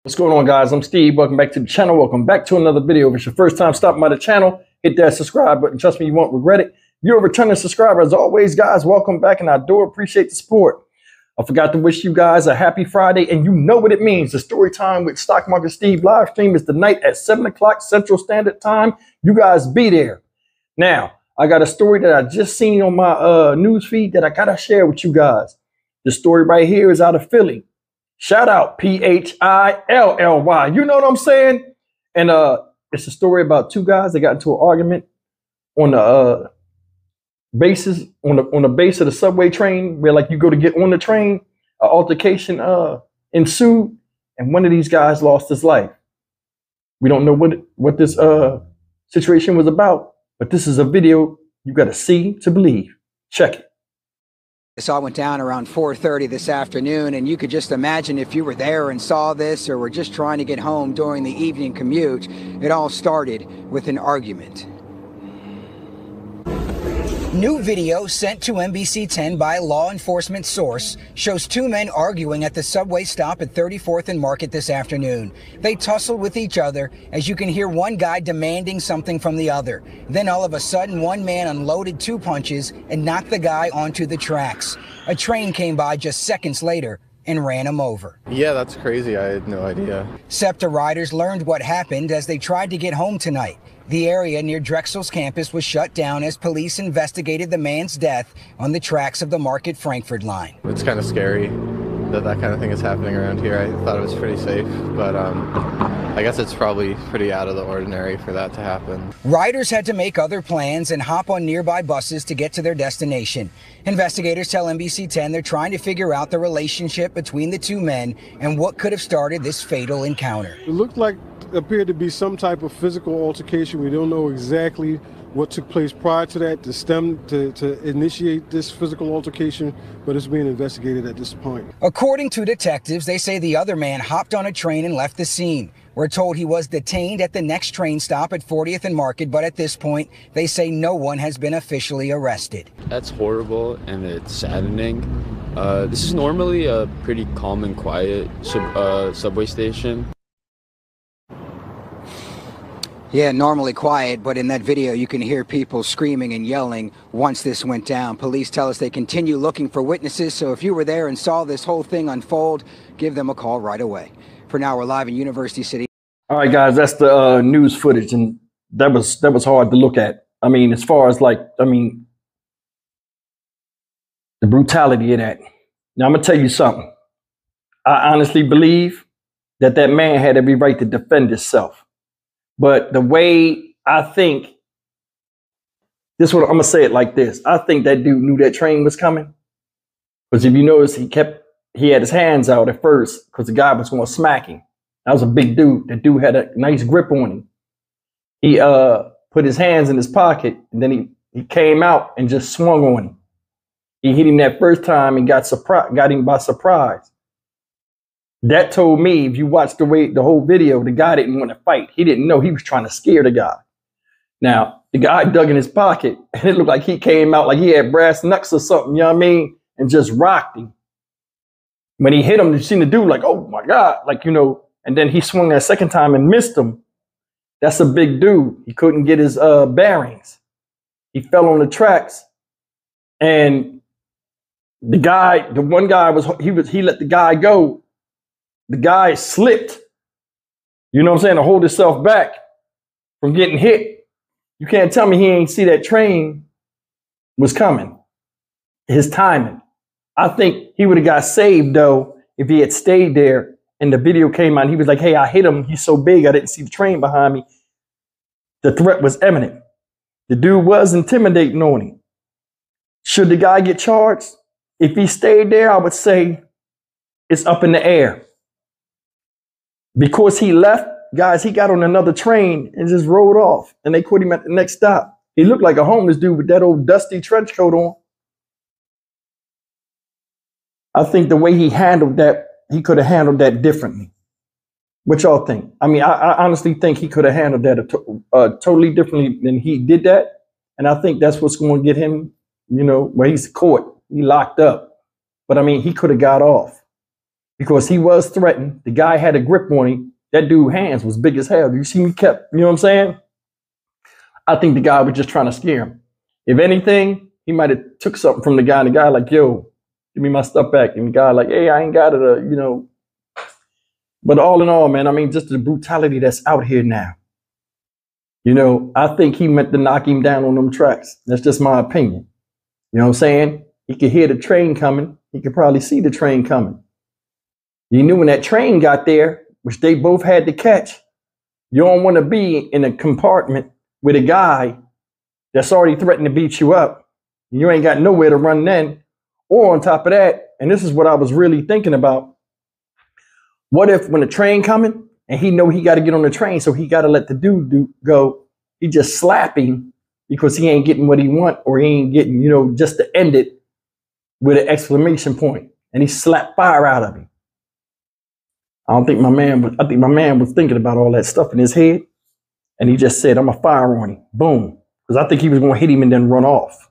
What's going on, guys? I'm Steve. Welcome back to the channel. Welcome back to another video. If it's your first time stopping by the channel, hit that subscribe button. Trust me, you won't regret it. If you're a returning subscriber, as always, guys, welcome back, and I do appreciate the support. I forgot to wish you guys a happy Friday, and you know what it means. The Story Time with Stock Market Steve live stream is tonight at 7 o'clock Central Standard Time. You guys be there. Now, I got a story that I just seen on my news feed that I got to share with you guys. The story right here is out of Philly. Shout out Philly. You know what I'm saying? And it's a story about two guys that got into an argument on the bases on the base of the subway train, where like you go to get on the train. An altercation ensued, and one of these guys lost his life. We don't know what this situation was about, but this is a video you got to see to believe. Check it. This all went down around 4:30 this afternoon, and you could just imagine if you were there and saw this or were just trying to get home during the evening commute, it all started with an argument. New video sent to NBC 10 by a law enforcement source shows two men arguing at the subway stop at 34th and Market this afternoon. They tussled with each other, as you can hear one guy demanding something from the other. Then all of a sudden, one man unloaded two punches and knocked the guy onto the tracks. A train came by just seconds later and ran him over. Yeah, that's crazy. I had no idea. SEPTA riders learned what happened as they tried to get home tonight. The area near Drexel's campus was shut down as police investigated the man's death on the tracks of the Market Frankfurt line. It's kind of scary that that kind of thing is happening around here. I thought it was pretty safe, but I guess it's probably pretty out of the ordinary for that to happen. Riders had to make other plans and hop on nearby buses to get to their destination. Investigators tell NBC 10 they're trying to figure out the relationship between the two men and what could have started this fatal encounter. It looked like appeared to be some type of physical altercation. We don't know exactly what took place prior to that to initiate this physical altercation, but it's being investigated at this point. According to detectives, they say the other man hopped on a train and left the scene. We're told he was detained at the next train stop at 40th and Market, but at this point, they say no one has been officially arrested. That's horrible and it's saddening. This is normally a pretty calm and quiet subway station. Yeah, normally quiet, but in that video you can hear people screaming and yelling once this went down. Police tell us they continue looking for witnesses, so if you were there and saw this whole thing unfold, give them a call right away. For now, we're live in University City. All right, guys, that's the news footage, and that was hard to look at. I mean, as far as the brutality of that. Now, I'm gonna tell you something. I honestly believe that man had every right to defend himself. But the way I think, I'm gonna say it like this. I think that dude knew that train was coming. Because if you notice, he had his hands out at first because the guy was going to smack him. That was a big dude. The dude had a nice grip on him. He put his hands in his pocket, and then he came out and just swung on him. He hit him that first time and got him by surprise. That told me, if you watch the whole video, the guy didn't want to fight. He didn't know. He was trying to scare the guy. Now, the guy dug in his pocket, and it looked like he came out like he had brass knucks or something, you know what I mean? And just rocked him. When he hit him, you seen the dude like, oh my God, and then he swung that second time and missed him. That's a big dude. He couldn't get his bearings. He fell on the tracks, and the one guy he let the guy go. The guy slipped, you know what I'm saying, to hold himself back from getting hit. You can't tell me he ain't see that train was coming. His timing. I think he would have got saved, though, if he had stayed there and the video came out. He was like, hey, I hit him. He's so big, I didn't see the train behind me. The threat was imminent. The dude was intimidating on him. Should the guy get charged? If he stayed there, I would say it's up in the air. Because he left, guys, he got on another train and just rode off. And they put him at the next stop. He looked like a homeless dude with that old dusty trench coat on. I think the way he handled that, he could have handled that differently. What y'all think? I mean, I honestly think he could have handled that totally differently than he did that. And I think that's what's going to get him, where he's caught. He locked up. But I mean, he could have got off. because he was threatened. The guy had a grip on him. That dude's hands was big as hell. You see me kept, you know what I'm saying? I think the guy was just trying to scare him. If anything, he might have took something from the guy, and the guy like, yo, give me my stuff back. And the guy like, hey, I ain't got it, you know. But all in all, man, I mean, just the brutality that's out here now. You know, I think he meant to knock him down on them tracks. That's just my opinion. You know what I'm saying? He could hear the train coming. He could probably see the train coming. You knew when that train got there, which they both had to catch, you don't want to be in a compartment with a guy that's already threatened to beat you up. You ain't got nowhere to run then. Or on top of that, and this is what I was really thinking about, what if when the train coming and he know he got to get on the train, so he got to let the dude go, he just slap him because he ain't getting what he want, or he ain't getting, you know, just to end it with an exclamation point, and he slapped fire out of him. I think my man was thinking about all that stuff in his head, and he just said, I'm a fire on him. Boom. Because I think he was going to hit him and then run off.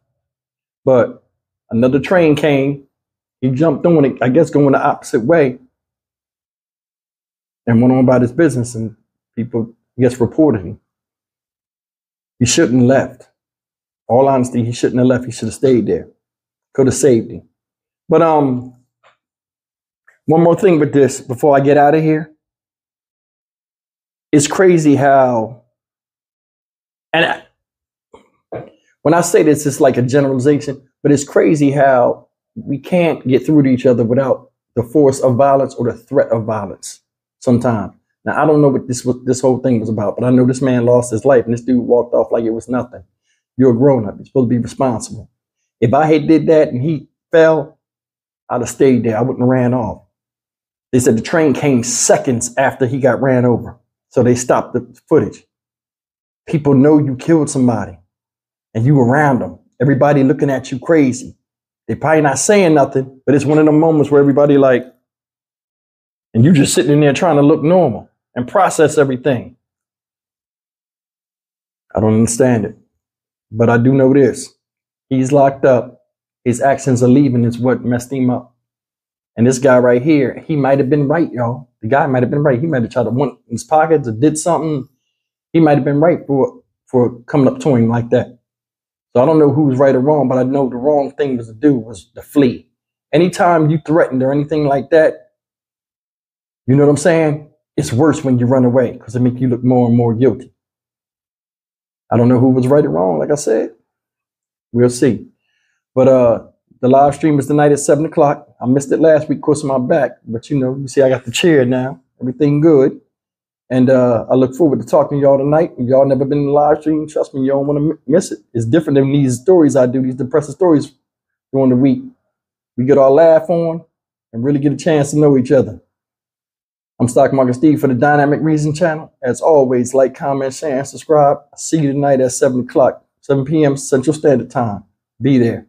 But another train came. He jumped on it, I guess going the opposite way, and went on about his business, and people, I guess, reported him. He shouldn't have left. All honesty, he shouldn't have left. He should have stayed there. Could have saved him. But one more thing with this before I get out of here. It's crazy how, and when I say this, it's like a generalization, but it's crazy how we can't get through to each other without the force of violence or the threat of violence sometimes. Now, I don't know what this whole thing was about, but I know this man lost his life and this dude walked off like it was nothing. You're a grown-up. You're supposed to be responsible. If I had did that and he fell, I'd have stayed there. I wouldn't have ran off. They said the train came seconds after he got ran over. So they stopped the footage. People know you killed somebody and you around them. Everybody looking at you crazy. They probably not saying nothing, but it's one of the moments where everybody like, and you just sitting in there trying to look normal and process everything. I don't understand it, but I do know this. He's locked up. His actions of leaving is what messed him up. And this guy right here, he might have been right, y'all. The guy might have been right. He might have tried to want in his pockets or did something. He might have been right for coming up to him like that. So I don't know who's right or wrong, but I know the wrong thing was to do was to flee. Anytime you threatened or anything like that, you know what I'm saying? It's worse when you run away because it makes you look more and more guilty. I don't know who was right or wrong, like I said. We'll see. But the live stream is tonight at 7 o'clock. I missed it last week because of my back. But, you know, you see I got the chair now. Everything good. And I look forward to talking to y'all tonight. If y'all never been in the live stream, trust me, you don't want to miss it. It's different than these stories I do, these depressive stories during the week. We get our laugh on and really get a chance to know each other. I'm Stock Market Steve for the Dynamic Reason channel. As always, like, comment, share, and subscribe. I'll see you tonight at 7 o'clock, 7 p.m. Central Standard Time. Be there.